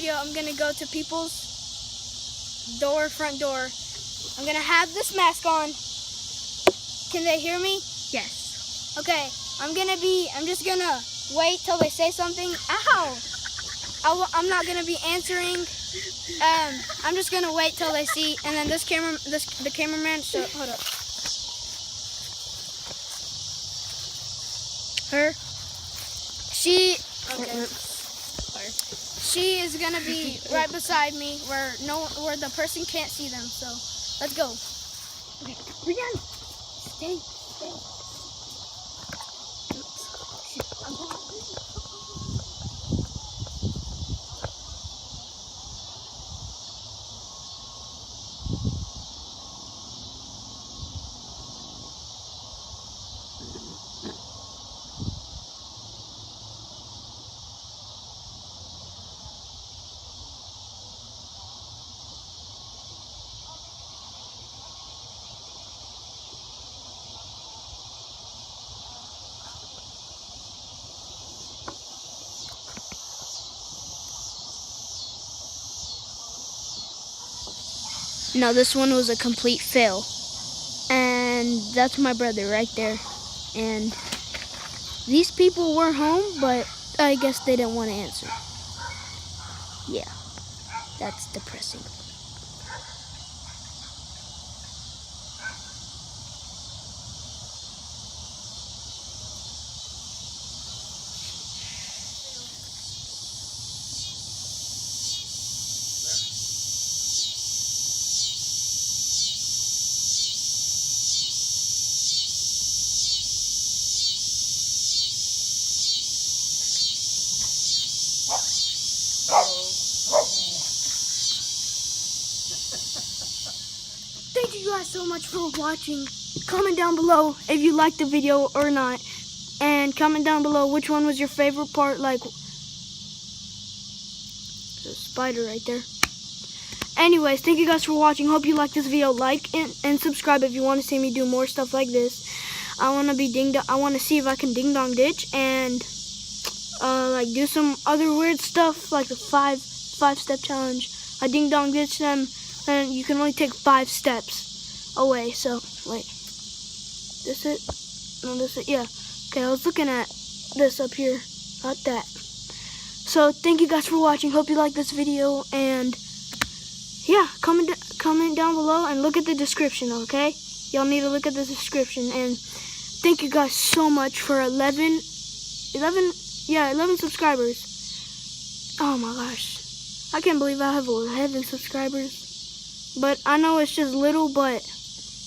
video, I'm gonna go to people's front door. I'm gonna have this mask on. Can they hear me? Yes. Okay, I'm just gonna wait till they say something. Ow! I'm not gonna be answering. I'm just gonna wait till they see, and then the cameraman. So hold up. Her. She is gonna be right beside me, where the person can't see them. So let's go. Okay, Brianna, stay. No, this one was a complete fail. And that's my brother right there. And these people were home, but I guess they didn't want to answer. Yeah, that's depressing. Thank you guys so much for watching. Comment down below if you liked the video or not. And comment down below which one was your favorite part. Like, there's a spider right there. Anyways, thank you guys for watching. Hope you liked this video. Like and subscribe if you want to see me do more stuff like this. I want to see if I can ding dong ditch and like do some other weird stuff like the five step challenge. I ding dong ditch them, and you can only take 5 steps away. So wait, this it? No, this it? Yeah. Okay, I was looking at this up here, not that. So thank you guys for watching. Hope you liked this video, and yeah, comment down below and look at the description. Okay, y'all need to look at the description. And thank you guys so much for 11 subscribers. Oh my gosh, I can't believe I have 11 subscribers. But I know it's just little, but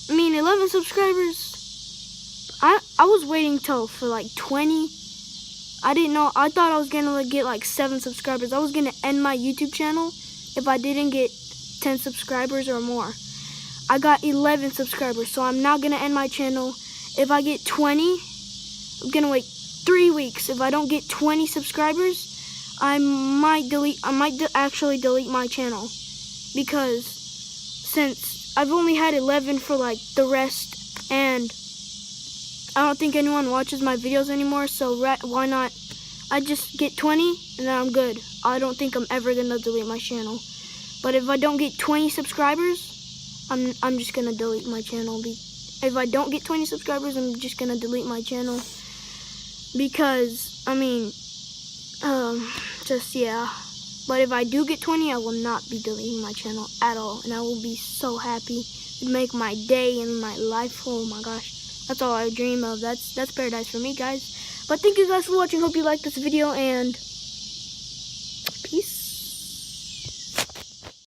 I mean 11 subscribers. I was waiting for like 20. I didn't know. I thought I was gonna get like 7 subscribers. I was gonna end my YouTube channel if I didn't get 10 subscribers or more. I got 11 subscribers, so I'm not gonna end my channel. If I get 20, I'm gonna wait 3 weeks. If I don't get 20 subscribers, I might actually delete my channel, because since I've only had 11 for like the rest, and I don't think anyone watches my videos anymore, so why not? I just get 20 and then I'm good. I don't think I'm ever gonna delete my channel. But if I don't get 20 subscribers, I'm just gonna delete my channel. If I don't get 20 subscribers, I'm just gonna delete my channel, because I mean, just yeah. But if I do get 20, I will not be deleting my channel at all, and I will be so happy. It'd make my day and my life. Oh my gosh, that's all I dream of. That's paradise for me, guys. But thank you guys for watching. Hope you liked this video, and